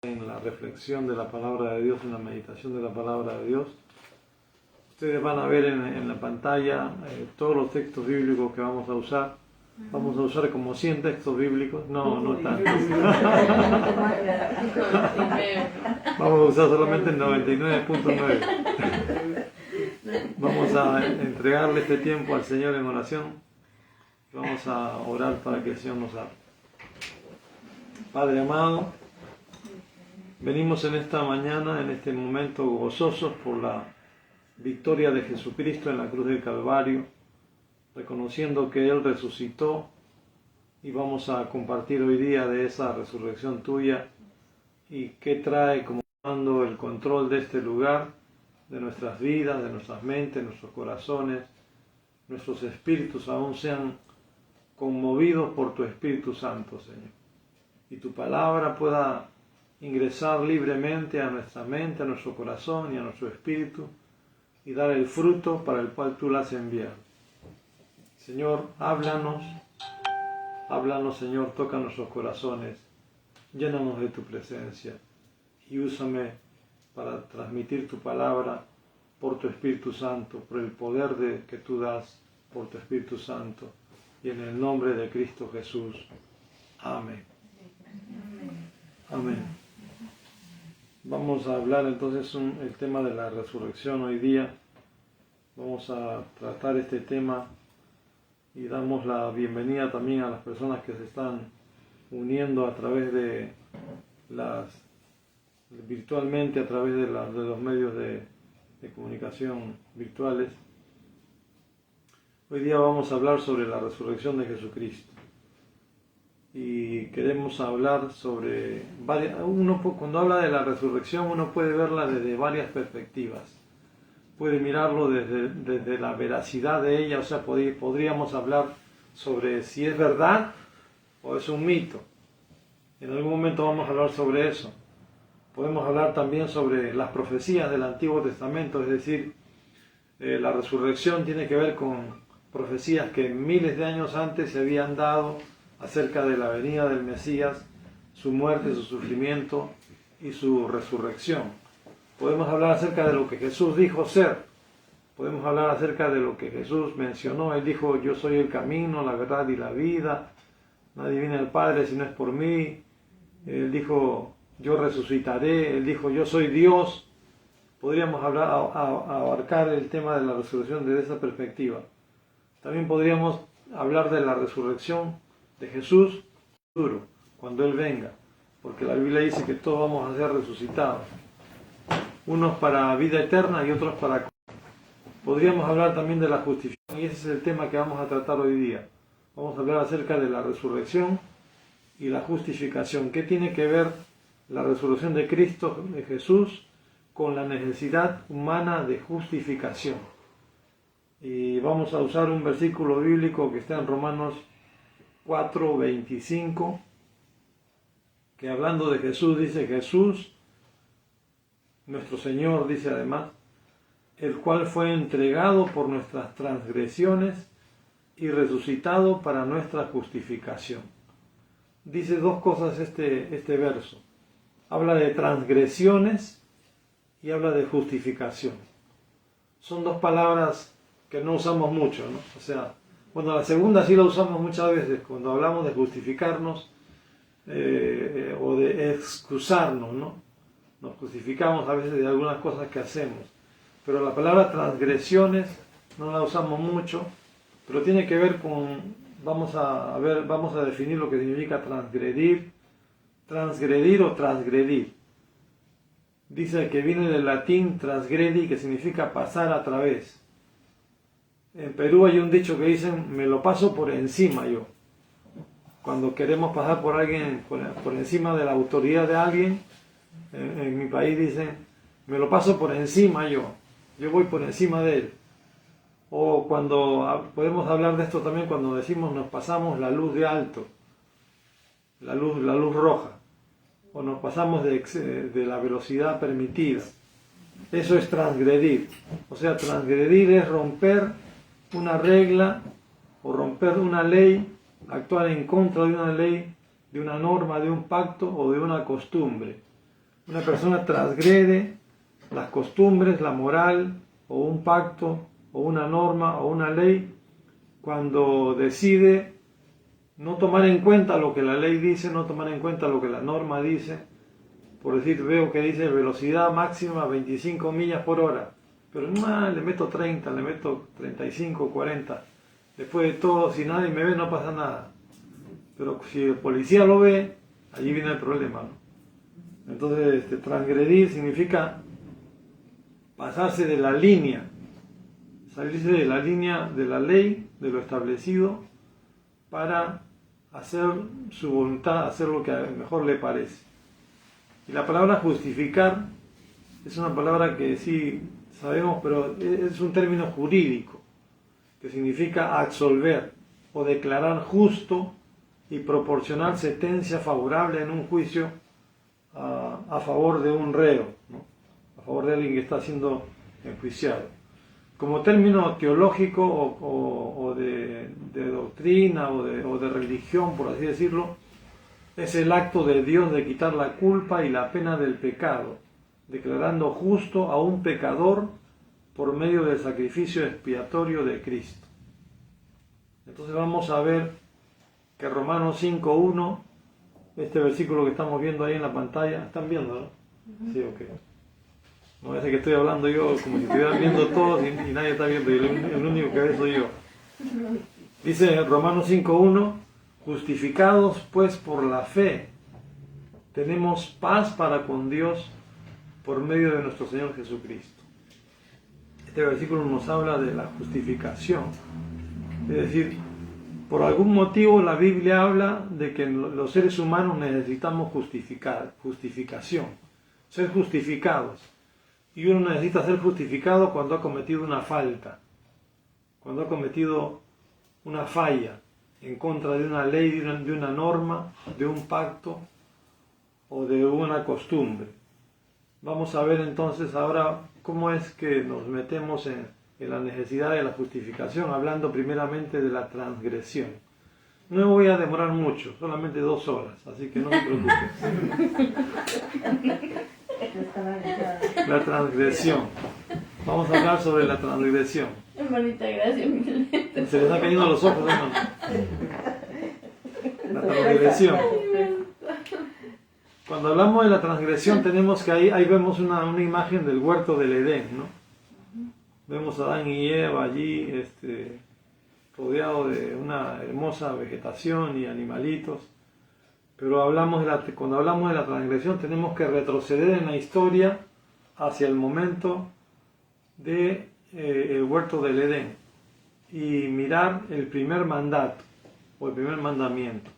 En la reflexión de la palabra de Dios, en la meditación de la palabra de Dios. Ustedes van a ver en la pantalla todos los textos bíblicos que vamos a usar. Vamos a usar como 100 textos bíblicos, no tantos. Vamos a usar solamente el 99.9. Vamos a entregarle este tiempo al Señor en oración. Vamos a orar para que el Señor nos hable. Padre amado, venimos en esta mañana, en este momento gozosos por la victoria de Jesucristo en la cruz del Calvario, reconociendo que Él resucitó, y vamos a compartir hoy día de esa resurrección tuya y qué trae como tomando el control de este lugar, de nuestras vidas, de nuestras mentes, nuestros corazones, nuestros espíritus aún sean conmovidos por tu Espíritu Santo, Señor, y tu palabra pueda ingresar libremente a nuestra mente, a nuestro corazón y a nuestro espíritu y dar el fruto para el cual tú la has enviado. Señor, háblanos, Señor, toca nuestros corazones, llénanos de tu presencia y úsame para transmitir tu palabra por tu Espíritu Santo, por el poder que tú das por tu Espíritu Santo, y en el nombre de Cristo Jesús. Amén. Amén. Vamos a hablar entonces el tema de la resurrección hoy día. Vamos a tratar este tema y damos la bienvenida también a las personas que se están uniendo a través de virtualmente, a través de los medios de comunicación virtuales. Hoy día vamos a hablar sobre la resurrección de Jesucristo. Y queremos hablar sobre cuando habla de la resurrección uno puede verla desde varias perspectivas. Puede mirarlo desde la veracidad de ella, o sea, podríamos hablar sobre si es verdad o es un mito. En algún momento vamos a hablar sobre eso. Podemos hablar también sobre las profecías del Antiguo Testamento, es decir, la resurrección tiene que ver con profecías que miles de años antes se habían dado acerca de la venida del Mesías, su muerte, su sufrimiento y su resurrección. Podemos hablar acerca de lo que Jesús dijo ser. Podemos hablar acerca de lo que Jesús mencionó. Él dijo: yo soy el camino, la verdad y la vida. Nadie viene al Padre si no es por mí. Él dijo: yo resucitaré. Él dijo: yo soy Dios. Podríamos abarcar el tema de la resurrección desde esa perspectiva. También podríamos hablar de la resurrección de Jesús futuro, cuando Él venga, porque la Biblia dice que todos vamos a ser resucitados, unos para vida eterna y otros para... Podríamos hablar también de la justificación, y ese es el tema que vamos a tratar hoy día. Vamos a hablar acerca de la resurrección y la justificación. ¿Qué tiene que ver la resurrección de Cristo, de Jesús, con la necesidad humana de justificación? Y vamos a usar un versículo bíblico que está en Romanos 4:25, que hablando de Jesús dice: Jesús, nuestro Señor, dice además, el cual fue entregado por nuestras transgresiones y resucitado para nuestra justificación. Dice dos cosas este verso. Habla de transgresiones y habla de justificación. Son dos palabras que no usamos mucho, ¿no? O sea, bueno, la segunda sí la usamos muchas veces cuando hablamos de justificarnos o de excusarnos, ¿no? Nos justificamos a veces de algunas cosas que hacemos, pero la palabra transgresiones no la usamos mucho, pero tiene que ver con, vamos a definir lo que significa transgredir o transgredir. Dice que viene del latín transgredi, que significa pasar a través. En Perú hay un dicho que dicen: me lo paso por encima yo. Cuando queremos pasar por alguien, por encima de la autoridad de alguien, en mi país dicen: me lo paso por encima yo voy por encima de él. O cuando podemos hablar de esto también cuando decimos nos pasamos la luz de alto, la luz roja, o nos pasamos de la velocidad permitida. Eso es transgredir. O sea, transgredir es romper una regla o romper una ley, actuar en contra de una ley, de una norma, de un pacto o de una costumbre. Una persona transgrede las costumbres, la moral, o un pacto, o una norma, o una ley, cuando decide no tomar en cuenta lo que la ley dice, no tomar en cuenta lo que la norma dice. Por decir, veo que dice velocidad máxima 25 millas por hora, pero le meto 30, le meto 35, 40. Después de todo, si nadie me ve, no pasa nada. Pero si el policía lo ve, allí viene el problema, ¿no? Entonces, transgredir significa pasarse de la línea, salirse de la línea de la ley, de lo establecido, para hacer su voluntad, hacer lo que mejor le parece. Y la palabra justificar es una palabra que sí sabemos, pero es un término jurídico, que significa absolver o declarar justo y proporcionar sentencia favorable en un juicio a favor de un reo, ¿no? A favor de alguien que está siendo enjuiciado. Como término teológico o de doctrina o de religión, por así decirlo, es el acto de Dios de quitar la culpa y la pena del pecado, declarando justo a un pecador por medio del sacrificio expiatorio de Cristo. Entonces vamos a ver que Romanos 5.1, este versículo que estamos viendo ahí en la pantalla, ¿están viendo, no? Sí, ok. No parece que estoy hablando yo como si estuvieran viendo todos y nadie está viendo, y el único que ve soy yo. Dice Romanos 5.1, justificados pues por la fe, tenemos paz para con Dios por medio de nuestro Señor Jesucristo. Este versículo nos habla de la justificación. Es decir, por algún motivo la Biblia habla de que los seres humanos necesitamos justificación, ser justificados. Y uno necesita ser justificado cuando ha cometido una falta, cuando ha cometido una falla en contra de una ley, de una norma, de un pacto o de una costumbre. Vamos a ver entonces ahora cómo es que nos metemos en la necesidad de la justificación, hablando primeramente de la transgresión. No me voy a demorar mucho, solamente 2 horas, así que no se preocupen. La transgresión. Vamos a hablar sobre la transgresión. Bonita, gracias, Miguel. Se les están cayendo los ojos, hermano. La transgresión. Cuando hablamos de la transgresión tenemos que ahí vemos una imagen del huerto del Edén, ¿no? Vemos a Adán y Eva allí rodeados de una hermosa vegetación y animalitos. Pero cuando hablamos de la transgresión tenemos que retroceder en la historia hacia el momento de el huerto del Edén y mirar el primer mandato o el primer mandamiento.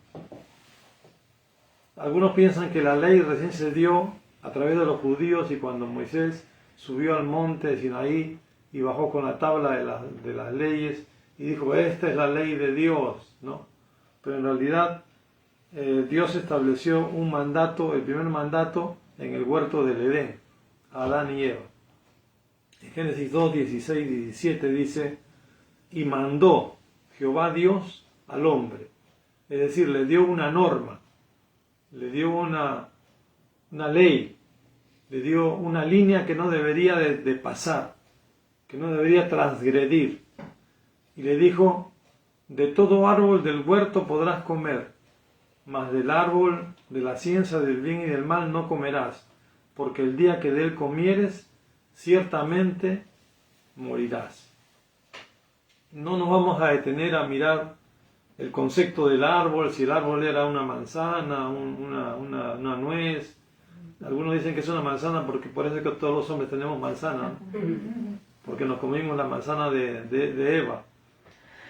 Algunos piensan que la ley recién se dio a través de los judíos y cuando Moisés subió al monte de Sinaí y bajó con la tabla de las leyes y dijo, esta es la ley de Dios, ¿no? Pero en realidad Dios estableció un mandato, el primer mandato, en el huerto del Edén, a Adán y Eva. En Génesis 2, 16 y 17 dice, y mandó Jehová Dios al hombre, es decir, le dio una norma, le dio una ley, le dio una línea que no debería de pasar, que no debería transgredir, y le dijo, de todo árbol del huerto podrás comer, mas del árbol de la ciencia del bien y del mal no comerás, porque el día que de él comieres, ciertamente morirás. No nos vamos a detener a mirar el concepto del árbol, si el árbol era una manzana, una nuez. Algunos dicen que es una manzana porque parece que todos los hombres tenemos manzana, ¿no? Porque nos comimos la manzana de Eva.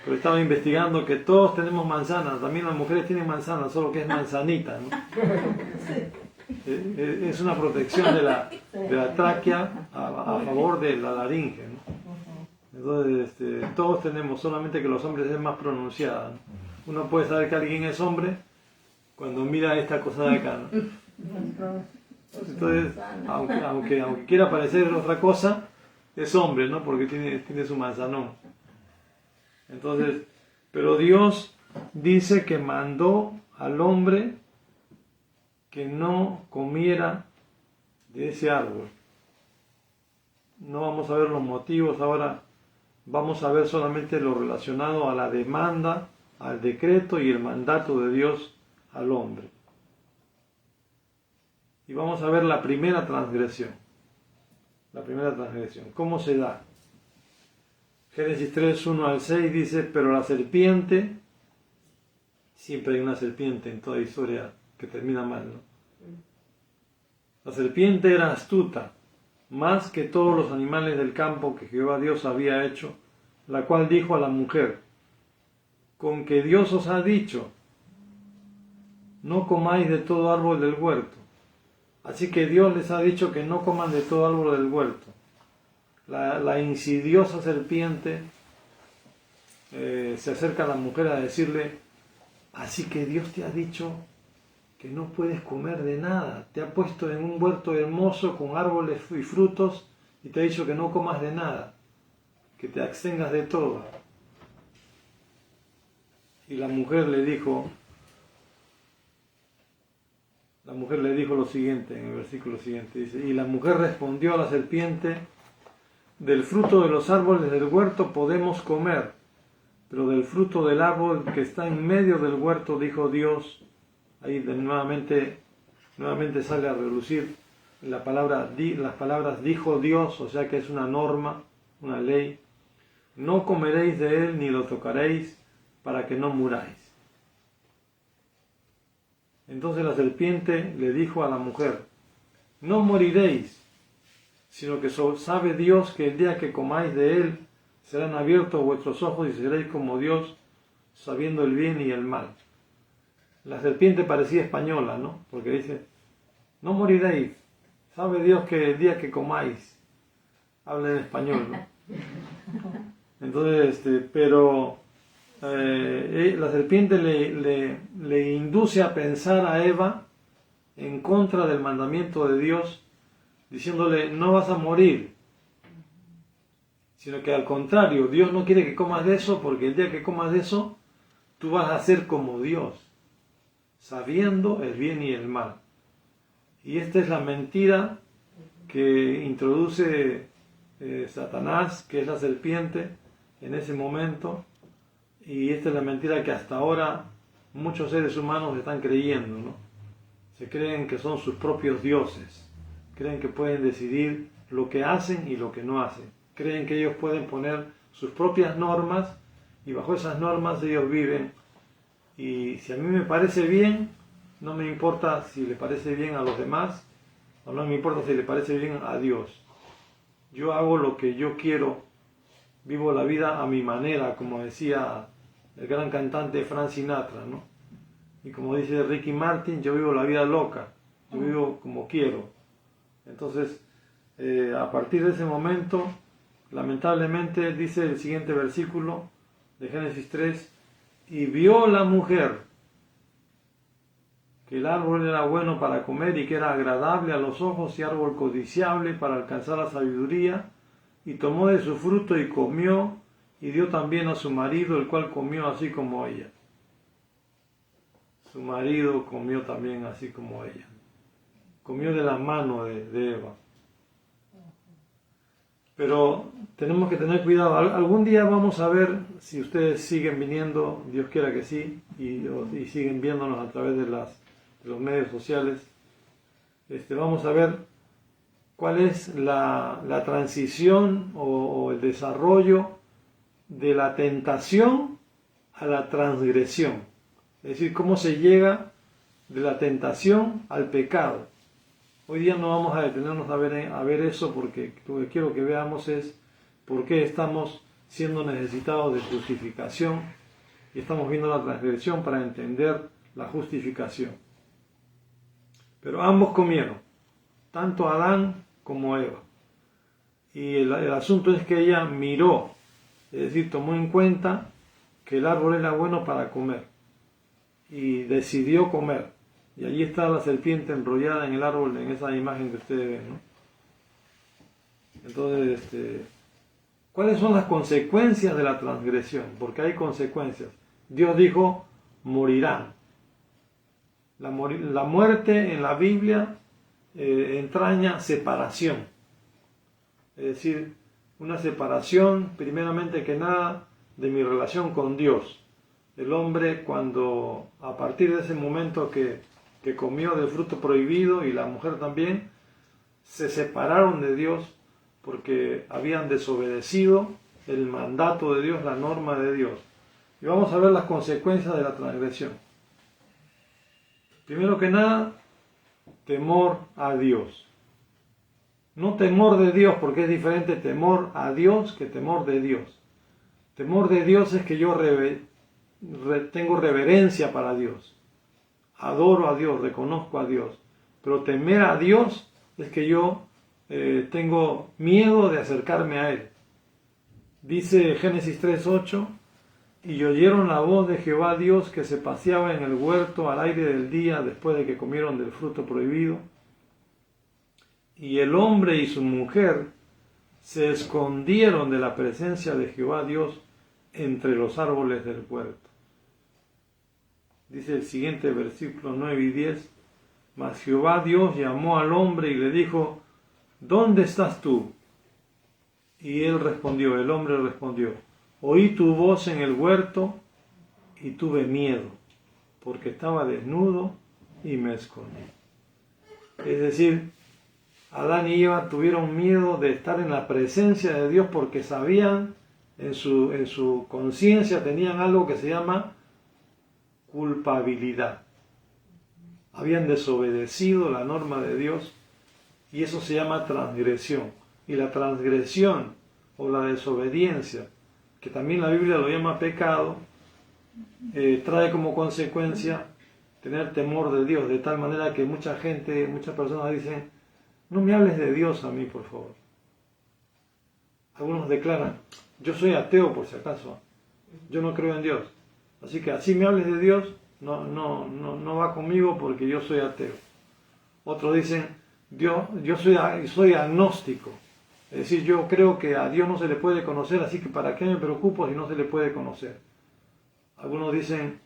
Pero estaba investigando que todos tenemos manzanas, también las mujeres tienen manzanas, solo que es manzanita, ¿no? Es una protección de la tráquea a favor de la laringe, ¿no? Entonces, todos tenemos, solamente que los hombres es más pronunciada, ¿no? Uno puede saber que alguien es hombre cuando mira esta cosa de acá, ¿no? Entonces, aunque quiera parecer otra cosa, es hombre, ¿no? Porque tiene su manzanón. Entonces, pero Dios dice que mandó al hombre que no comiera de ese árbol. No vamos a ver los motivos ahora, vamos a ver solamente lo relacionado a la demanda, al decreto y el mandato de Dios al hombre. Y vamos a ver la primera transgresión. La primera transgresión. ¿Cómo se da? Génesis 3, 1 al 6 dice, pero la serpiente, siempre hay una serpiente en toda historia que termina mal, ¿no? La serpiente era astuta, más que todos los animales del campo que Jehová Dios había hecho, la cual dijo a la mujer, con que Dios os ha dicho, no comáis de todo árbol del huerto. Así que Dios les ha dicho que no coman de todo árbol del huerto. La insidiosa serpiente se acerca a la mujer a decirle, así que Dios te ha dicho que no puedes comer de nada. Te ha puesto en un huerto hermoso con árboles y frutos y te ha dicho que no comas de nada, que te abstengas de todo. Y la mujer le dijo lo siguiente, en el versículo siguiente, dice, y la mujer respondió a la serpiente, del fruto de los árboles del huerto podemos comer, pero del fruto del árbol que está en medio del huerto, dijo Dios, ahí nuevamente sale a relucir las palabras dijo Dios, o sea que es una norma, una ley, no comeréis de él ni lo tocaréis para que no muráis. Entonces la serpiente le dijo a la mujer, no moriréis, sino que sabe Dios que el día que comáis de él, serán abiertos vuestros ojos y seréis como Dios, sabiendo el bien y el mal. La serpiente parecía española, ¿no? Porque dice, no moriréis, sabe Dios que el día que comáis, habla en español, ¿no? Entonces, la serpiente le induce a pensar a Eva en contra del mandamiento de Dios, diciéndole, no vas a morir, sino que al contrario, Dios no quiere que comas de eso, porque el día que comas de eso, tú vas a ser como Dios, sabiendo el bien y el mal. Y esta es la mentira que introduce Satanás, que es la serpiente, en ese momento, y esta es la mentira que hasta ahora muchos seres humanos están creyendo, ¿no? Se creen que son sus propios dioses, creen que pueden decidir lo que hacen y lo que no hacen, creen que ellos pueden poner sus propias normas y bajo esas normas ellos viven, y si a mí me parece bien, no me importa si le parece bien a los demás, o no me importa si le parece bien a Dios. Yo hago lo que yo quiero, vivo la vida a mi manera, como decía el gran cantante Frank Sinatra, ¿no? Y como dice Ricky Martin, yo vivo la vida loca, yo vivo como quiero. Entonces, a partir de ese momento, lamentablemente, dice el siguiente versículo de Génesis 3, y vio la mujer que el árbol era bueno para comer y que era agradable a los ojos y árbol codiciable para alcanzar la sabiduría, y tomó de su fruto y comió, y dio también a su marido, el cual comió así como ella. Su marido comió también así como ella. Comió de la mano de Eva. Pero tenemos que tener cuidado. Algún día vamos a ver si ustedes siguen viniendo, Dios quiera que sí, y siguen viéndonos a través de los medios sociales. Vamos a ver cuál es la transición o el desarrollo de la tentación a la transgresión. Es decir, cómo se llega de la tentación al pecado. Hoy día no vamos a detenernos a ver eso, porque lo que quiero que veamos es por qué estamos siendo necesitados de justificación y estamos viendo la transgresión para entender la justificación. Pero ambos comieron, tanto Adán como Eva. Y el asunto es que ella miró, es decir, tomó en cuenta que el árbol era bueno para comer y decidió comer. Y allí está la serpiente enrollada en el árbol, en esa imagen que ustedes ven, ¿no? Entonces, ¿cuáles son las consecuencias de la transgresión? Porque hay consecuencias. Dios dijo, morirán. La muerte en la Biblia entraña separación. Es decir, una separación, primeramente que nada, de mi relación con Dios. El hombre, cuando a partir de ese momento que comió del fruto prohibido, y la mujer también, se separaron de Dios porque habían desobedecido el mandato de Dios, la norma de Dios. Y vamos a ver las consecuencias de la transgresión. Primero que nada, temor a Dios. No temor de Dios, porque es diferente temor a Dios que temor de Dios. Temor de Dios es que yo tengo reverencia para Dios. Adoro a Dios, reconozco a Dios. Pero temer a Dios es que yo tengo miedo de acercarme a Él. Dice Génesis 3:8, y oyeron la voz de Jehová Dios que se paseaba en el huerto al aire del día después de que comieron del fruto prohibido. Y el hombre y su mujer se escondieron de la presencia de Jehová Dios entre los árboles del huerto. Dice el siguiente versículo 9 y 10, mas Jehová Dios llamó al hombre y le dijo, ¿dónde estás tú? Y él respondió, el hombre respondió, oí tu voz en el huerto y tuve miedo, porque estaba desnudo y me escondí. Es decir, Adán y Eva tuvieron miedo de estar en la presencia de Dios porque sabían, en su conciencia tenían algo que se llama culpabilidad. Habían desobedecido la norma de Dios y eso se llama transgresión. Y la transgresión o la desobediencia, que también la Biblia lo llama pecado, trae como consecuencia tener temor de Dios, de tal manera que muchas personas dicen, no me hables de Dios a mí, por favor. Algunos declaran, yo soy ateo por si acaso, yo no creo en Dios, así que así me hables de Dios, no va conmigo porque yo soy ateo. Otros dicen, yo soy agnóstico, es decir, yo creo que a Dios no se le puede conocer, así que ¿para qué me preocupo si no se le puede conocer? Algunos dicen,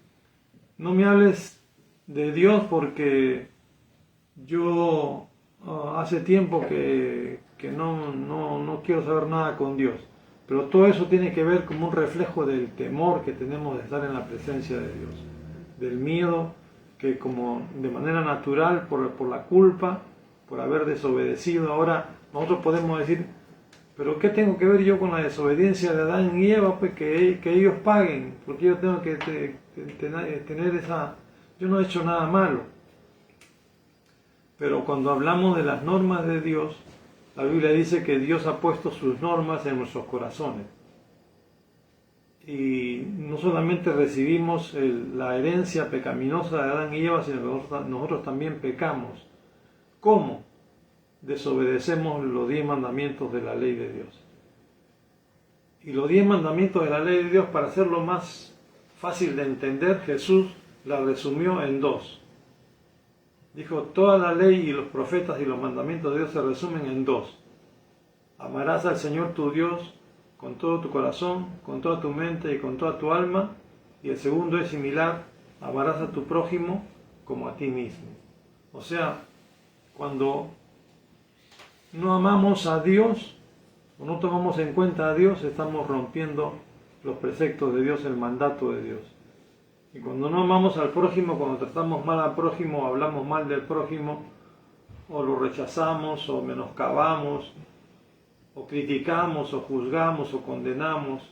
no me hables de Dios porque yo hace tiempo que no quiero saber nada con Dios. Pero todo eso tiene que ver como un reflejo del temor que tenemos de estar en la presencia de Dios, del miedo que como de manera natural por la culpa, por haber desobedecido. Ahora nosotros podemos decir, pero ¿qué tengo que ver yo con la desobediencia de Adán y Eva? Pues que ellos paguen, porque yo tengo que tener esa... Yo no he hecho nada malo. Pero cuando hablamos de las normas de Dios, la Biblia dice que Dios ha puesto sus normas en nuestros corazones. Y no solamente recibimos la herencia pecaminosa de Adán y Eva, sino que nosotros también pecamos. ¿Cómo? Desobedecemos los 10 mandamientos de la ley de Dios. Y los 10 mandamientos de la ley de Dios, para hacerlo más fácil de entender, Jesús la resumió en 2. Dijo, toda la ley y los profetas y los mandamientos de Dios se resumen en 2. Amarás al Señor tu Dios con todo tu corazón, con toda tu mente y con toda tu alma. Y el segundo es similar, amarás a tu prójimo como a ti mismo. O sea, cuando no amamos a Dios o no tomamos en cuenta a Dios, estamos rompiendo los preceptos de Dios, el mandato de Dios. Y cuando no amamos al prójimo, cuando tratamos mal al prójimo, hablamos mal del prójimo, o lo rechazamos, o menoscabamos, o criticamos, o juzgamos, o condenamos,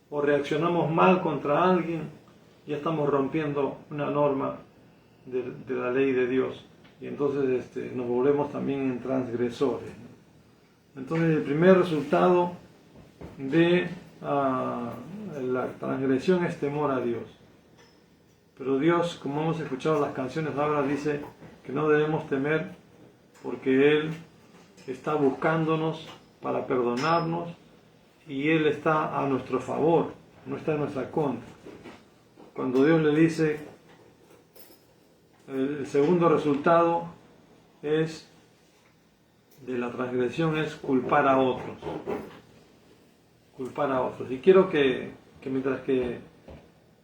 o reaccionamos mal contra alguien, ya estamos rompiendo una norma de la ley de Dios. Y entonces nos volvemos también en transgresores. Entonces el primer resultado de la transgresión es temor a Dios. Pero Dios, como hemos escuchado las canciones ahora, dice que no debemos temer porque Él está buscándonos para perdonarnos y Él está a nuestro favor, no está en nuestra contra. Cuando Dios le dice, el segundo resultado de la transgresión es culpar a otros. Culpar a otros. Y quiero que mientras que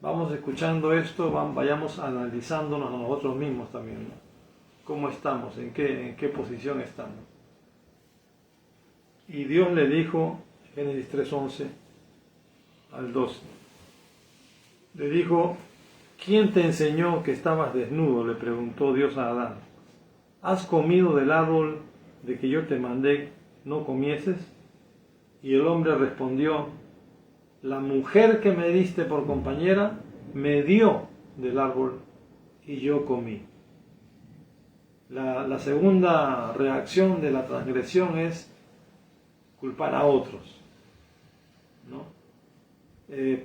vamos escuchando esto, vayamos analizándonos a nosotros mismos también, ¿no? cómo estamos, en qué posición estamos. Y Dios le dijo, Génesis 3:11 al 12, le dijo: ¿quién te enseñó que estabas desnudo?, le preguntó Dios a Adán. ¿Has comido del árbol de que yo te mandé no comieses? Y el hombre respondió: la mujer que me diste por compañera me dio del árbol y yo comí. La segunda reacción de la transgresión es culpar a otros, ¿no?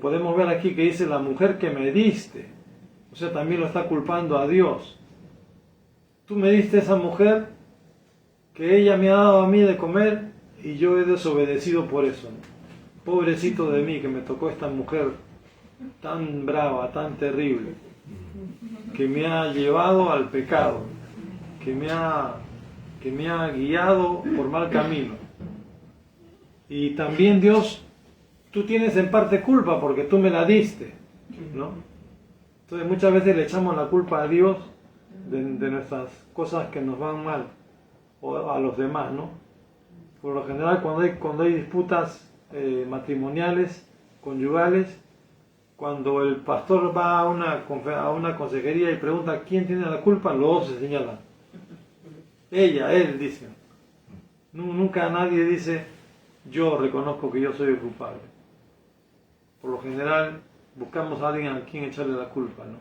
Podemos ver aquí que dice la mujer que me diste, o sea, también lo está culpando a Dios. Tú me diste esa mujer que ella me ha dado a mí de comer y yo he desobedecido por eso, ¿no? Pobrecito de mí que me tocó esta mujer tan brava, tan terrible, que me ha llevado al pecado, que me ha guiado por mal camino. Y también Dios, tú tienes en parte culpa porque tú me la diste, ¿no? Entonces muchas veces le echamos la culpa a Dios de nuestras cosas que nos van mal, o a los demás, ¿no? Por lo general cuando hay disputas matrimoniales, conyugales, cuando el pastor va a una consejería y pregunta quién tiene la culpa, los dos se señalan. Ella, él, dice. Nunca nadie dice yo reconozco que yo soy el culpable. Por lo general buscamos a alguien a quien echarle la culpa, ¿no?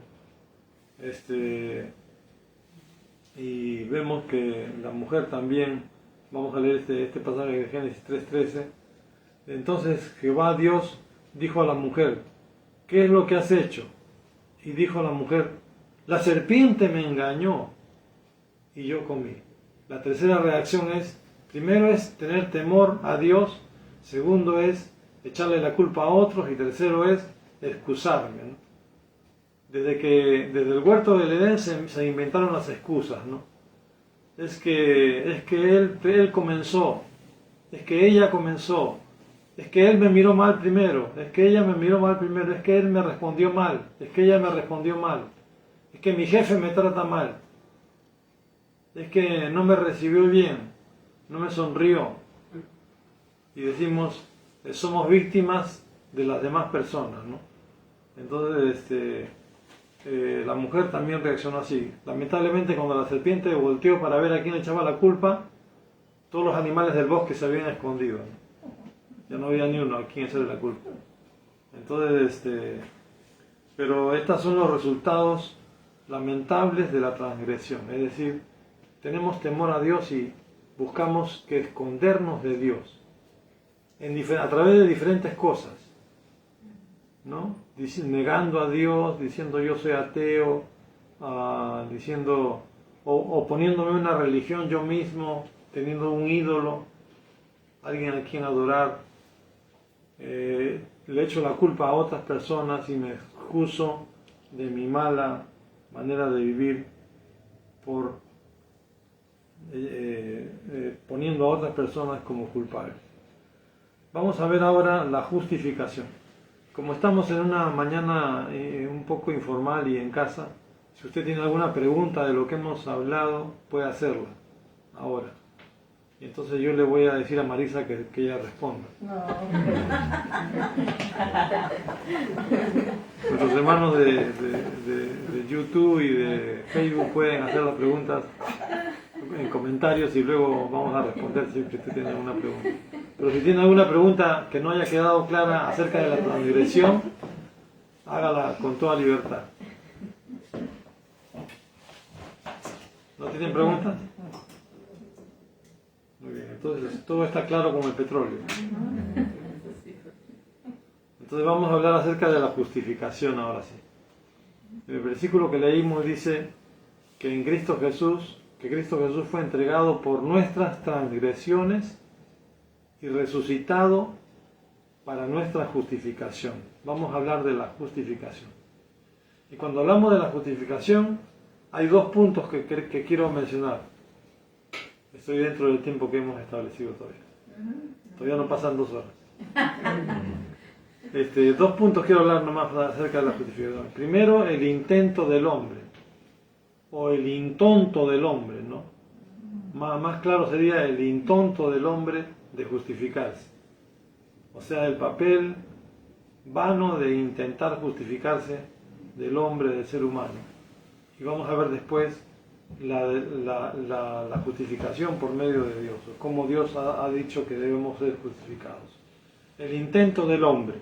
Y vemos que la mujer también, vamos a leer este pasaje de Génesis 3:13. Entonces Jehová Dios dijo a la mujer: ¿qué es lo que has hecho? Y dijo a la mujer: la serpiente me engañó y yo comí. La tercera reacción es, primero es tener temor a Dios, segundo es echarle la culpa a otros y tercero es excusarme, ¿no? Desde el huerto del Edén se inventaron las excusas, ¿no? Es que él comenzó, es que ella comenzó, es que él me miró mal primero, es que ella me miró mal primero, es que él me respondió mal, es que ella me respondió mal, es que mi jefe me trata mal, es que no me recibió bien, no me sonrió. Y decimos, somos víctimas de las demás personas, ¿no? Entonces, la mujer también reaccionó así. Lamentablemente, cuando la serpiente volteó para ver a quién le echaba la culpa, todos los animales del bosque se habían escondido, ¿no? Ya no había ni uno a quien echarle la culpa. Entonces, pero estos son los resultados lamentables de la transgresión. Es decir, tenemos temor a Dios y buscamos que escondernos de Dios a través de diferentes cosas, ¿no? Negando a Dios, diciendo yo soy ateo, diciendo o poniéndome una religión yo mismo, teniendo un ídolo, alguien a quien adorar. Le echo la culpa a otras personas y me excuso de mi mala manera de vivir por poniendo a otras personas como culpables. Vamos a ver ahora la justificación. Como estamos en una mañana un poco informal y en casa, si usted tiene alguna pregunta de lo que hemos hablado, puede hacerla ahora. Y entonces yo le voy a decir a Marisa que ella responda. No. Nuestros hermanos de YouTube y de Facebook pueden hacer las preguntas en comentarios y luego vamos a responder si usted tiene alguna pregunta. Pero si tiene alguna pregunta que no haya quedado clara acerca de la transgresión, hágala con toda libertad. ¿No tienen preguntas? Muy bien, entonces todo está claro como el petróleo. Entonces vamos a hablar acerca de la justificación ahora sí. El versículo que leímos dice que Cristo Jesús fue entregado por nuestras transgresiones y resucitado para nuestra justificación. Vamos a hablar de la justificación. Y cuando hablamos de la justificación, hay dos puntos que quiero mencionar. Estoy dentro del tiempo que hemos establecido todavía. Todavía no pasan 2 horas. 2 puntos quiero hablar nomás acerca de la justificación. Primero, el intento del hombre. o el intonto del hombre, ¿no? Más claro sería el intonto del hombre de justificarse. O sea, el papel vano de intentar justificarse del hombre, del ser humano. Y vamos a ver después la justificación por medio de Dios, o cómo Dios ha dicho que debemos ser justificados. El intento del hombre.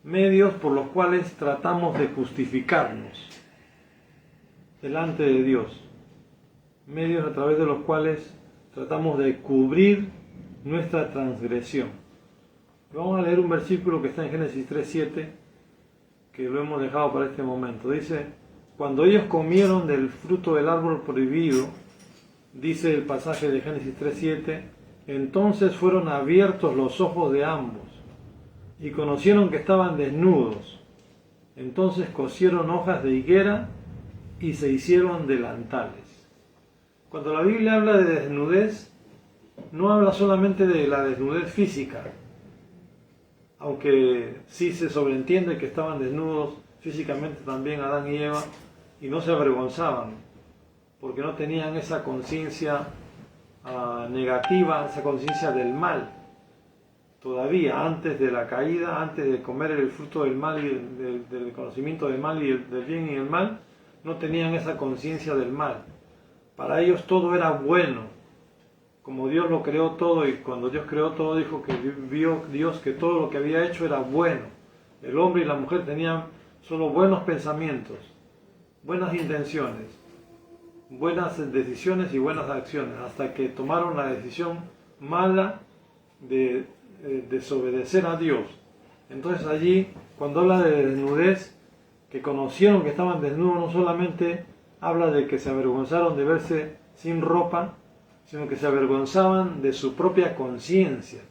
Medios por los cuales tratamos de justificarnos delante de Dios. Medios a través de los cuales tratamos de cubrir nuestra transgresión. Vamos a leer un versículo que está en Génesis 3:7, que lo hemos dejado para este momento. Dice: cuando ellos comieron del fruto del árbol prohibido, dice el pasaje de Génesis 3:7, entonces fueron abiertos los ojos de ambos y conocieron que estaban desnudos. Entonces cosieron hojas de higuera y se hicieron delantales. Cuando la Biblia habla de desnudez, no habla solamente de la desnudez física, aunque sí se sobreentiende que estaban desnudos físicamente también Adán y Eva, y no se avergonzaban, porque no tenían esa conciencia negativa, esa conciencia del mal. Todavía antes de la caída, antes de comer el fruto del mal y del conocimiento del mal y del bien y el mal, no tenían esa conciencia del mal. Para ellos todo era bueno, como Dios lo creó todo, y cuando Dios creó todo dijo que vio Dios que todo lo que había hecho era bueno. El hombre y la mujer tenían solo buenos pensamientos, buenas intenciones, buenas decisiones y buenas acciones, hasta que tomaron la decisión mala de desobedecer a Dios. Entonces allí, cuando habla de desnudez, que conocieron que estaban desnudos, no solamente habla de que se avergonzaron de verse sin ropa, sino que se avergonzaban de su propia conciencia.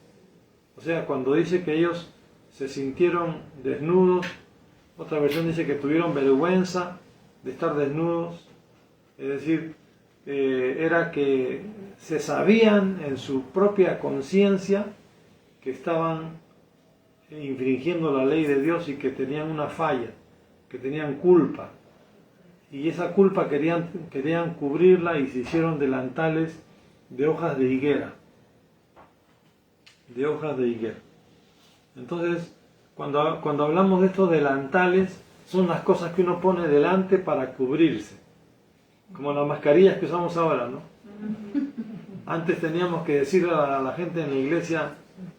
O sea, cuando dice que ellos se sintieron desnudos, otra versión dice que tuvieron vergüenza de estar desnudos, es decir, era que se sabían en su propia conciencia que estaban infringiendo la ley de Dios y que tenían una falla, que tenían culpa. Y esa culpa querían cubrirla y se hicieron delantales de hojas de higuera. De hojas de higuera. Entonces, cuando hablamos de estos delantales, son las cosas que uno pone delante para cubrirse. Como las mascarillas que usamos ahora, ¿no? Antes teníamos que decirle a la gente en la iglesia,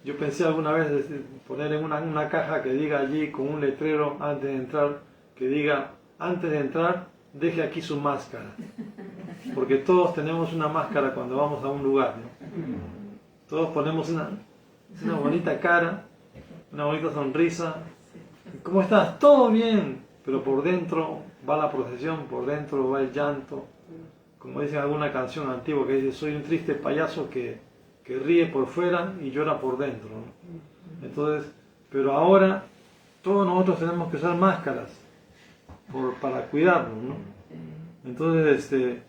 yo pensé alguna vez poner en una caja que diga allí con un letrero antes de entrar, que diga, antes de entrar, deje aquí su máscara. Porque todos tenemos una máscara cuando vamos a un lugar, ¿no? Todos ponemos una bonita cara, una bonita sonrisa. ¿Cómo estás? Todo bien. Pero por dentro va la procesión, por dentro va el llanto. Como dice alguna canción antigua que dice, soy un triste payaso que ríe por fuera y llora por dentro, ¿no? Entonces, pero ahora todos nosotros tenemos que usar máscaras para cuidarnos, ¿no? Entonces,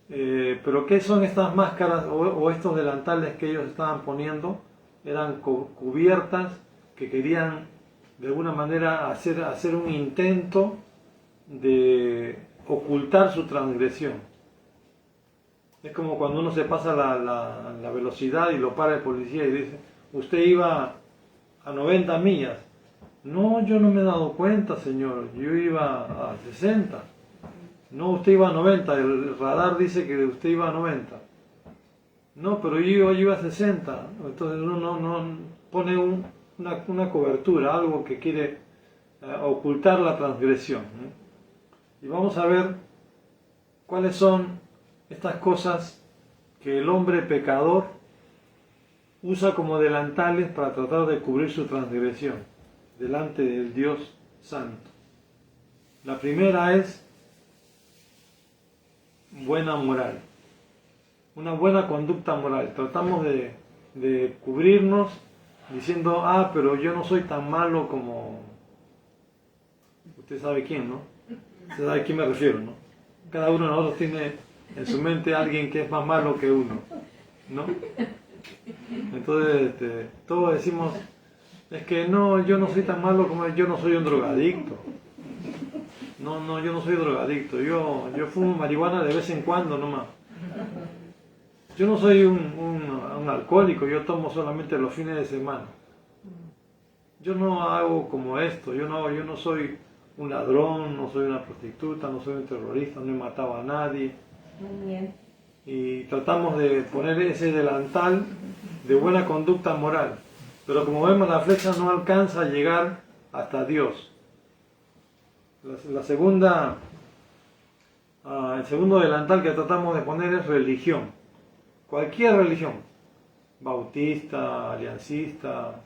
pero ¿qué son estas máscaras o estos delantales que ellos estaban poniendo? Eran cubiertas que querían de alguna manera hacer un intento de ocultar su transgresión. Es como cuando uno se pasa la velocidad y lo para el policía y dice, usted iba a 90 millas. No, yo no me he dado cuenta, señor, yo iba a 60. No, usted iba a 90, el radar dice que usted iba a 90. No, pero yo iba a 60. Entonces uno no pone una cobertura, algo que quiere ocultar la transgresión, ¿no? Y vamos a ver cuáles son estas cosas que el hombre pecador usa como delantales para tratar de cubrir su transgresión delante del Dios Santo. La primera es buena moral, una buena conducta moral. Tratamos de cubrirnos diciendo, pero yo no soy tan malo como... Usted sabe quién, ¿no? Usted sabe a quién me refiero, ¿no? Cada uno de nosotros tiene en su mente a alguien que es más malo que uno, ¿no? Entonces, todos decimos, es que no, yo no soy tan malo como yo no soy un drogadicto. No, yo no soy drogadicto. Yo fumo marihuana de vez en cuando nomás. Yo no soy un alcohólico, yo tomo solamente los fines de semana. Yo no hago como esto, yo no soy un ladrón, no soy una prostituta, no soy un terrorista, no he matado a nadie. Muy bien. Y tratamos de poner ese delantal de buena conducta moral. Pero como vemos, la flecha no alcanza a llegar hasta Dios. La segunda, el segundo delantal que tratamos de poner es religión. Cualquier religión, bautista, aliancista,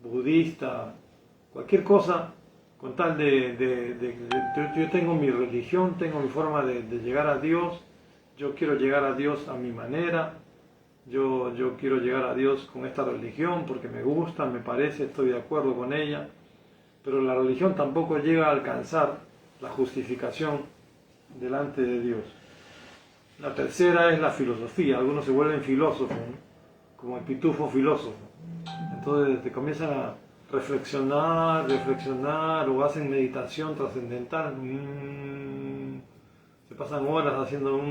budista, cualquier cosa, con tal yo tengo mi religión, tengo mi forma de llegar a Dios, yo quiero llegar a Dios a mi manera, yo quiero llegar a Dios con esta religión porque me gusta, me parece, estoy de acuerdo con ella, pero la religión tampoco llega a alcanzar la justificación delante de Dios. La tercera es la filosofía. Algunos se vuelven filósofos, ¿no? Como el pitufo filósofo. Entonces te comienzan a reflexionar o hacen meditación trascendental. Se pasan horas haciendo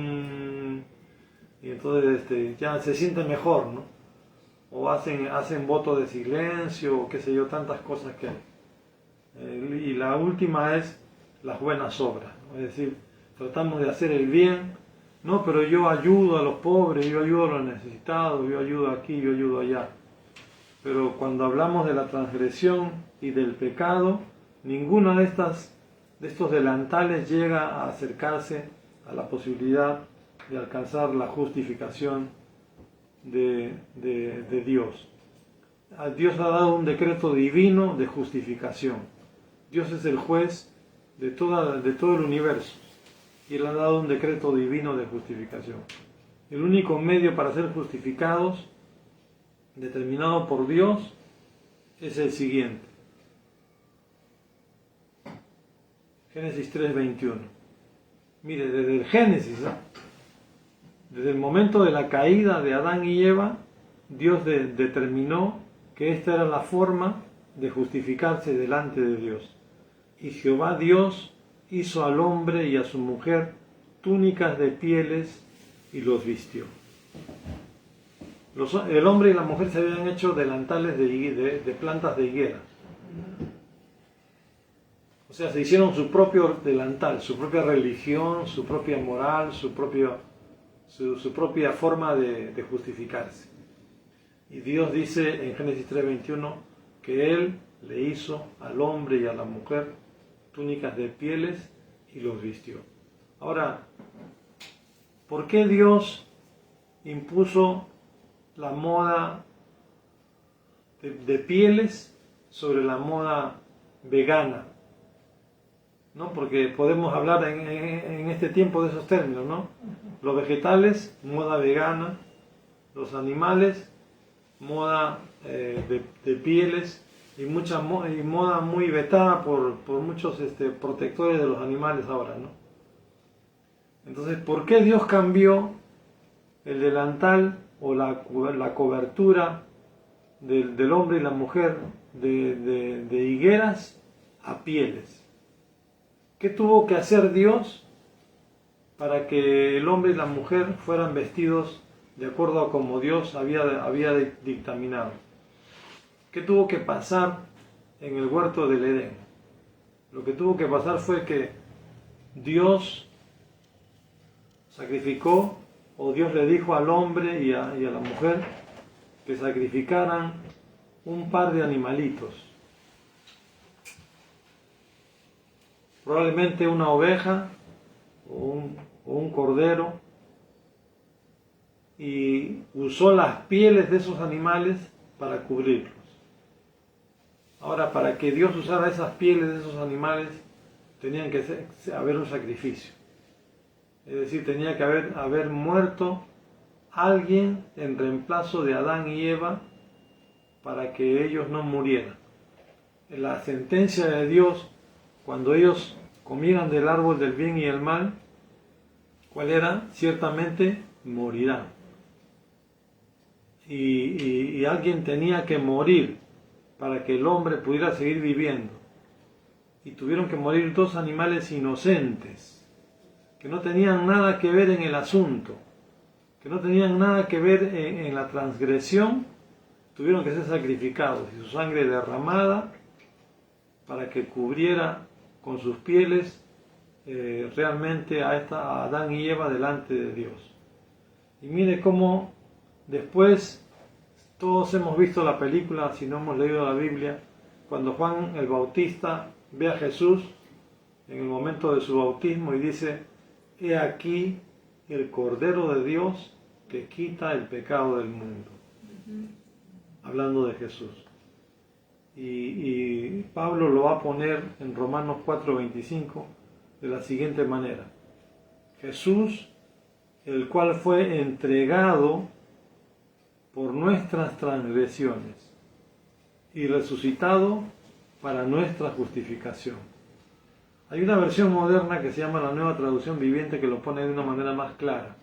y entonces ya se sienten mejor, ¿no? O hacen voto de silencio, o qué sé yo, tantas cosas que hay. Y la última es las buenas obras, ¿no? Es decir, tratamos de hacer el bien. No, pero yo ayudo a los pobres, yo ayudo a los necesitados, yo ayudo aquí, yo ayudo allá. Pero cuando hablamos de la transgresión y del pecado, ninguno de estos delantales llega a acercarse a la posibilidad de alcanzar la justificación de Dios. Dios ha dado un decreto divino de justificación. Dios es el juez de todo el universo. Y Él ha dado un decreto divino de justificación. El único medio para ser justificados, determinado por Dios, es el siguiente. Génesis 3:21. Mire, desde el Génesis, desde el momento de la caída de Adán y Eva, Dios determinó que esta era la forma de justificarse delante de Dios. Y Jehová Dios hizo al hombre y a su mujer túnicas de pieles y los vistió. El hombre y la mujer se habían hecho delantales de plantas de higuera. O sea, se hicieron su propio delantal, su propia religión, su propia moral, su propia forma de justificarse. Y Dios dice en Génesis 3:21 que Él le hizo al hombre y a la mujer túnicas de pieles y los vistió. Ahora, ¿por qué Dios impuso la moda de pieles sobre la moda vegana? ¿No? Porque podemos hablar en este tiempo de esos términos, ¿no? Los vegetales, moda vegana; los animales, moda de pieles, y moda muy vetada por muchos protectores de los animales ahora, ¿no? Entonces, ¿por qué Dios cambió el delantal o la cobertura del hombre y la mujer de higueras a pieles? ¿Qué tuvo que hacer Dios para que el hombre y la mujer fueran vestidos de acuerdo a como Dios había dictaminado? ¿Qué tuvo que pasar en el huerto del Edén? Lo que tuvo que pasar fue que Dios sacrificó, o Dios le dijo al hombre y a la mujer que sacrificaran un par de animalitos. Probablemente una oveja o un cordero, y usó las pieles de esos animales para cubrirlos. Ahora, para que Dios usara esas pieles de esos animales, tenían que haber un sacrificio. Es decir, tenía que haber muerto alguien en reemplazo de Adán y Eva para que ellos no murieran. La sentencia de Dios, cuando ellos comieran del árbol del bien y el mal, ¿cuál era? Ciertamente morirán. Y alguien tenía que morir para que el hombre pudiera seguir viviendo. y tuvieron que morir 2 animales inocentes, que no tenían nada que ver en el asunto, que no tenían nada que ver en la transgresión, tuvieron que ser sacrificados y su sangre derramada para que cubriera con sus pieles realmente a Adán y Eva delante de Dios. Y mire cómo después, todos hemos visto la película, si no hemos leído la Biblia, cuando Juan el Bautista ve a Jesús en el momento de su bautismo y dice: he aquí el Cordero de Dios que quita el pecado del mundo. Hablando de Jesús. Y Pablo lo va a poner en Romanos 4:25 de la siguiente manera: Jesús, el cual fue entregado por nuestras transgresiones y resucitado para nuestra justificación. Hay una versión moderna que se llama la Nueva Traducción Viviente que lo pone de una manera más clara.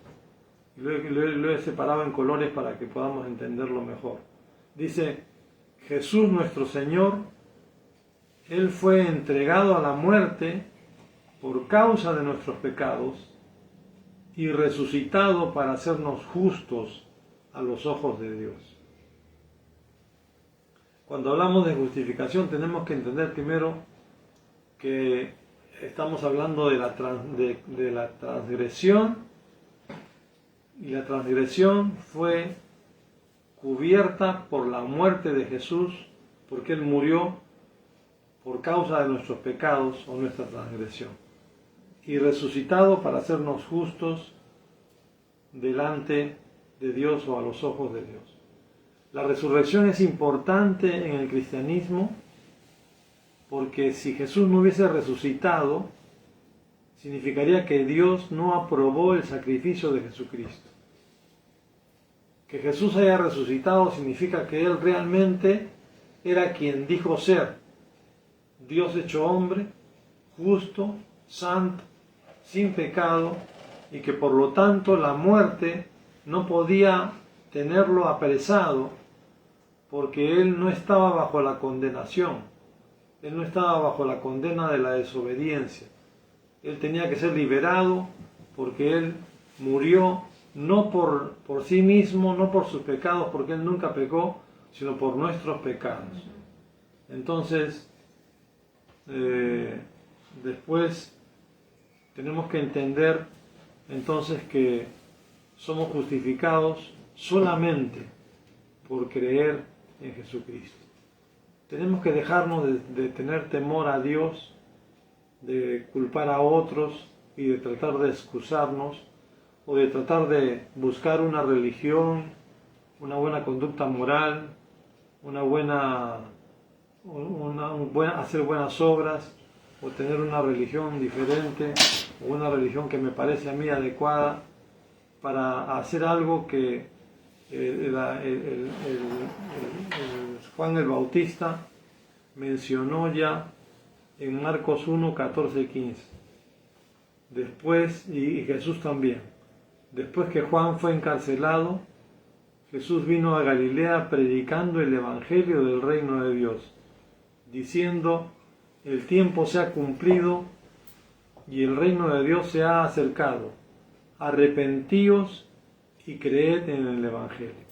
Lo he separado en colores para que podamos entenderlo mejor. Dice: Jesús nuestro Señor, Él fue entregado a la muerte por causa de nuestros pecados y resucitado para hacernos justos a los ojos de Dios. Cuando hablamos de justificación tenemos que entender primero que estamos hablando de la transgresión, y la transgresión fue cubierta por la muerte de Jesús, porque Él murió por causa de nuestros pecados o nuestra transgresión, y resucitado para hacernos justos delante de Dios o a los ojos de Dios. La resurrección es importante en el cristianismo porque si Jesús no hubiese resucitado, significaría que Dios no aprobó el sacrificio de Jesucristo. Que Jesús haya resucitado significa que Él realmente era quien dijo ser: Dios hecho hombre, justo, santo, sin pecado, y que por lo tanto la muerte no podía tenerlo apresado porque Él no estaba bajo la condenación, Él no estaba bajo la condena de la desobediencia. Él tenía que ser liberado porque Él murió no por sí mismo, no por sus pecados, porque Él nunca pecó, sino por nuestros pecados. Entonces, después tenemos que entender entonces que somos justificados solamente por creer en Jesucristo. Tenemos que dejarnos de tener temor a Dios, de culpar a otros y de tratar de excusarnos o de tratar de buscar una religión, una buena conducta moral, hacer buenas obras o tener una religión diferente o una religión que me parece a mí adecuada para hacer algo que Juan el Bautista mencionó ya en Marcos 1, 14 y 15. Después, y Jesús también, después que Juan fue encarcelado, Jesús vino a Galilea predicando el Evangelio del reino de Dios, diciendo: el tiempo se ha cumplido y el reino de Dios se ha acercado. Arrepentíos y creed en el Evangelio.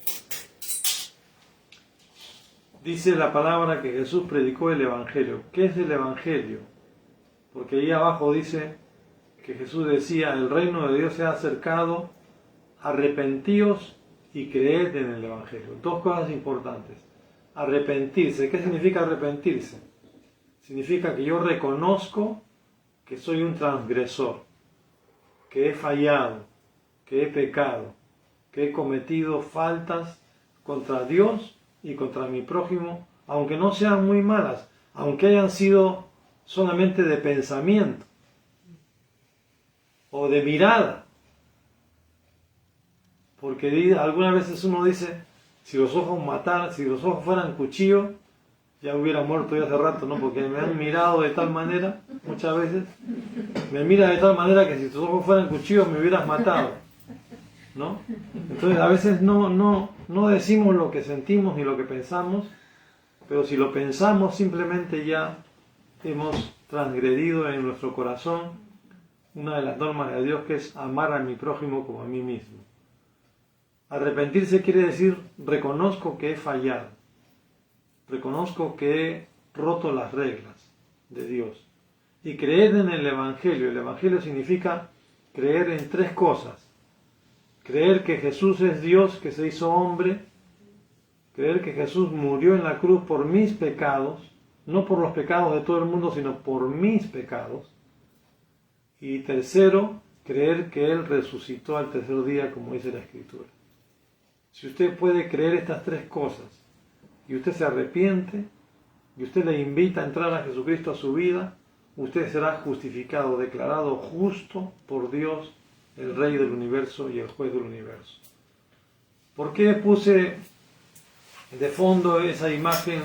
Dice la palabra que Jesús predicó el Evangelio. ¿Qué es el Evangelio? Porque ahí abajo dice que Jesús decía: el reino de Dios se ha acercado, arrepentíos y creed en el Evangelio. Dos cosas importantes. Arrepentirse. ¿Qué significa arrepentirse? Significa que yo reconozco que soy un transgresor, que he fallado, que he pecado, que he cometido faltas contra Dios y contra mi prójimo, aunque no sean muy malas, aunque hayan sido solamente de pensamiento o de mirada. Porque algunas veces uno dice: si los ojos mataran, si los ojos fueran cuchillo, ya hubiera muerto ya hace rato, ¿no? Porque me han mirado de tal manera, muchas veces, me mira de tal manera que si tus ojos fueran cuchillos me hubieras matado, ¿no? Entonces a veces no decimos lo que sentimos ni lo que pensamos, pero si lo pensamos simplemente ya hemos transgredido en nuestro corazón una de las normas de Dios, que es amar a mi prójimo como a mí mismo. Arrepentirse quiere decir reconozco que he fallado, reconozco que he roto las reglas de Dios. Y creer en el Evangelio. El Evangelio significa creer en tres cosas. Creer que Jesús es Dios que se hizo hombre, creer que Jesús murió en la cruz por mis pecados, no por los pecados de todo el mundo, sino por mis pecados. Y tercero, creer que Él resucitó al tercer día, como dice la Escritura. Si usted puede creer estas tres cosas, y usted se arrepiente, y usted le invita a entrar a Jesucristo a su vida, usted será justificado, declarado justo por Dios, el Rey del universo y el Juez del universo. ¿Por qué puse de fondo esa imagen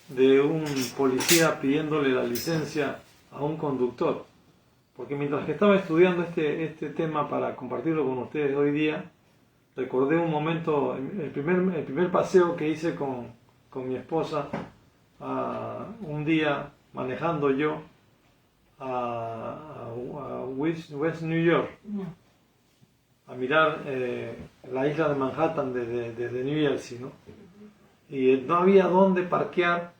de un policía pidiéndole la licencia a un conductor? Porque mientras que estaba estudiando este tema para compartirlo con ustedes hoy día, recordé un momento, el primer paseo que hice con mi esposa, un día manejando yo a West New York, a mirar la isla de Manhattan desde New Jersey, ¿no? Y no había dónde parquear,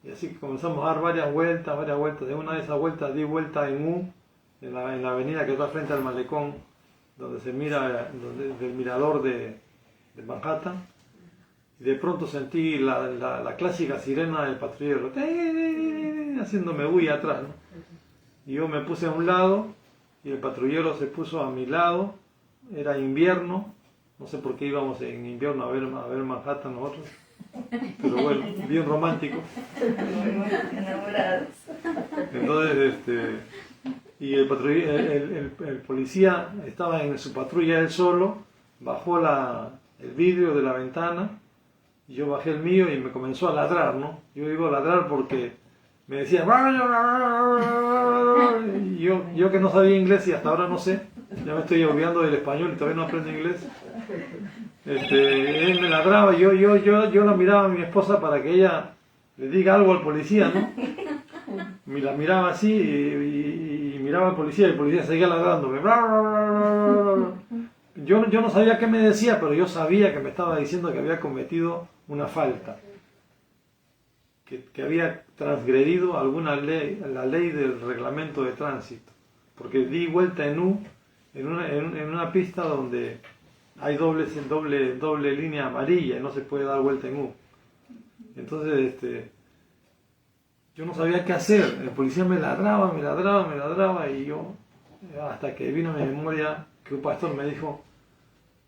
y así que comenzamos a dar varias vueltas. De una de esas vueltas di vuelta en U, en la avenida que está frente al malecón, donde se mira del mirador de Manhattan, y de pronto sentí la clásica sirena del patrullero, haciéndome bulla atrás, ¿no? Y yo me puse a un lado, y el patrullero se puso a mi lado. Era invierno, no sé por qué íbamos en invierno a ver Manhattan nosotros, pero bueno, bien romántico. Enamorados. Entonces, y el policía estaba en su patrulla él solo, bajó el vidrio de la ventana, y yo bajé el mío y me comenzó a ladrar, ¿no? Yo digo ladrar porque me decía, y yo que no sabía inglés y hasta ahora no sé, ya me estoy olvidando del español y todavía no aprendo inglés. Él me ladraba, yo la miraba a mi esposa para que ella le diga algo al policía, ¿no? Me la miraba así y miraba al policía, y el policía seguía ladrándome. Yo no sabía qué me decía, pero yo sabía que me estaba diciendo que había cometido una falta, que había transgredido alguna ley, la ley del reglamento de tránsito, porque di vuelta en U, en una pista donde hay doble línea amarilla y no se puede dar vuelta en U. Entonces, yo no sabía qué hacer. El policía me ladraba, y yo, hasta que vino a mi memoria que un pastor me dijo,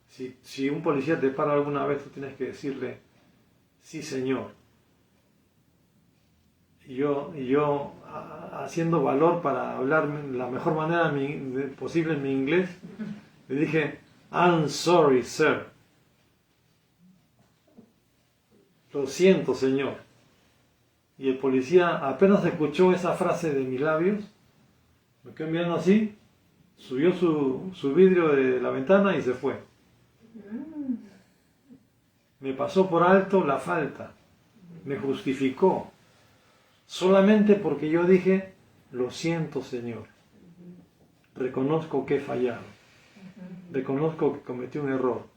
si un policía te para alguna vez, tú tienes que decirle, sí señor. Y yo haciendo valor para hablar la mejor manera posible en mi inglés, le dije, I'm sorry, sir. Lo siento, señor. Y el policía apenas escuchó esa frase de mis labios, me quedó mirando así, subió su vidrio de la ventana y se fue. Me pasó por alto la falta, me justificó, solamente porque yo dije, lo siento, Señor. Reconozco que he fallado, reconozco que cometí un error,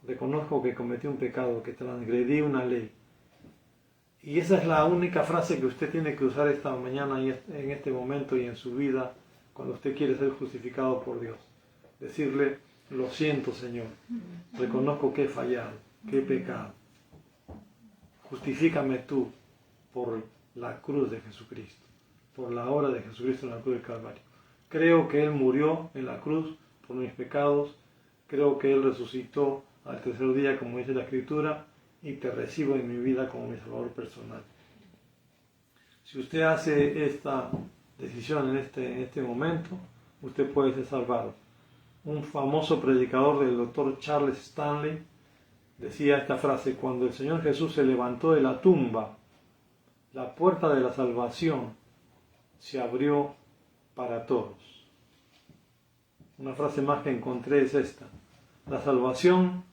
reconozco que cometí un pecado, que transgredí una ley. Y esa es la única frase que usted tiene que usar esta mañana y en este momento y en su vida cuando usted quiere ser justificado por Dios. Decirle, lo siento, Señor, reconozco que he fallado, que he pecado. Justifícame tú por la cruz de Jesucristo, por la obra de Jesucristo en la cruz del Calvario. Creo que Él murió en la cruz por mis pecados, creo que Él resucitó al tercer día, como dice la Escritura, y te recibo en mi vida como mi Salvador personal. Si usted hace esta decisión en este momento, usted puede ser salvado. Un famoso predicador del Dr. Charles Stanley decía esta frase: cuando el Señor Jesús se levantó de la tumba, la puerta de la salvación se abrió para todos. Una frase más que encontré es esta: la salvación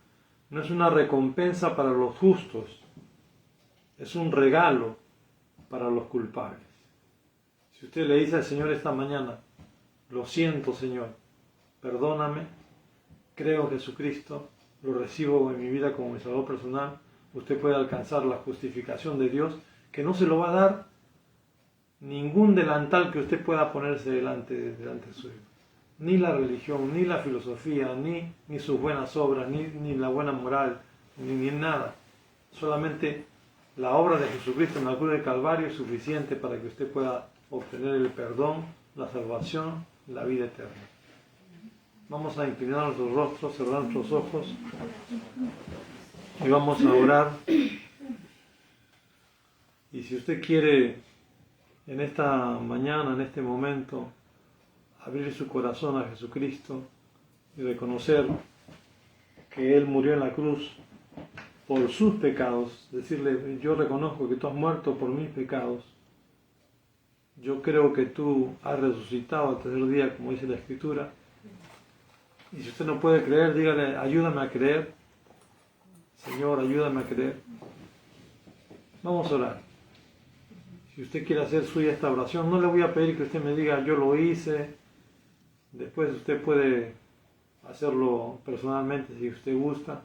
no es una recompensa para los justos, es un regalo para los culpables. Si Si usted le dice al Señor esta mañana, lo siento Señor, perdóname, creo en Jesucristo, lo recibo en mi vida como mi Salvador personal, usted puede alcanzar la justificación de Dios, que no se lo va a dar ningún delantal que usted pueda ponerse delante suyo. Ni la religión, ni la filosofía, ni sus buenas obras, ni la buena moral, ni nada. Solamente la obra de Jesucristo en la cruz del Calvario es suficiente para que usted pueda obtener el perdón, la salvación, la vida eterna. Vamos a inclinar nuestros rostros, cerrar nuestros ojos y vamos a orar. Y si usted quiere en esta mañana, en este momento, abrir su corazón a Jesucristo y reconocer que Él murió en la cruz por sus pecados, decirle, yo reconozco que tú has muerto por mis pecados, yo creo que tú has resucitado al tercer día, como dice la Escritura, y si usted no puede creer, dígale, ayúdame a creer, Señor, ayúdame a creer. Vamos a orar. Si usted quiere hacer suya esta oración, no le voy a pedir que usted me diga, yo lo hice. Después usted puede hacerlo personalmente si usted gusta,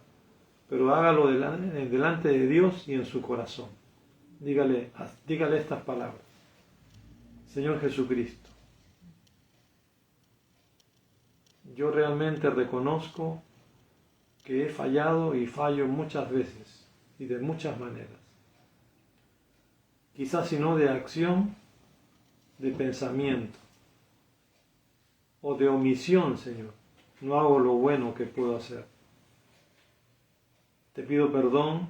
pero hágalo delante de Dios y en su corazón. Dígale estas palabras. Señor Jesucristo, yo realmente reconozco que he fallado y fallo muchas veces y de muchas maneras. Quizás si no de acción, de pensamiento o de omisión, Señor. No hago lo bueno que puedo hacer. Te pido perdón.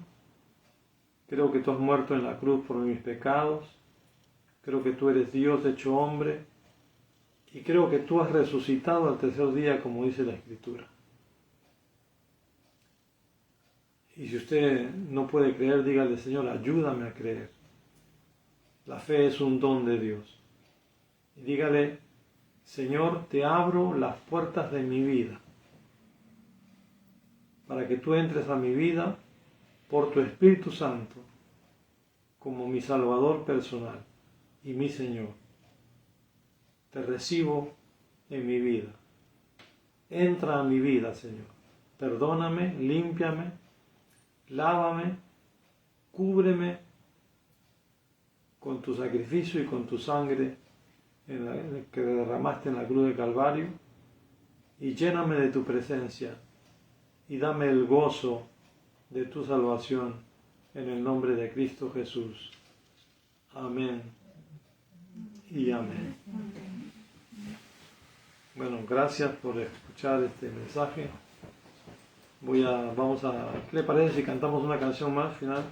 Creo que tú has muerto en la cruz por mis pecados. Creo que tú eres Dios hecho hombre. Y creo que tú has resucitado al tercer día, como dice la Escritura. Y si usted no puede creer, dígale, Señor, ayúdame a creer. La fe es un don de Dios. Y dígale, Señor, te abro las puertas de mi vida, para que tú entres a mi vida por tu Espíritu Santo, como mi Salvador personal y mi Señor. Te recibo en mi vida. Entra a mi vida, Señor. Perdóname, límpiame, lávame, cúbreme con tu sacrificio y con tu sangre que derramaste en la cruz de Calvario, y lléname de tu presencia y dame el gozo de tu salvación en el nombre de Cristo Jesús. Amén y amén. Bueno, gracias por escuchar este mensaje. ¿Qué le parece si cantamos una canción más final?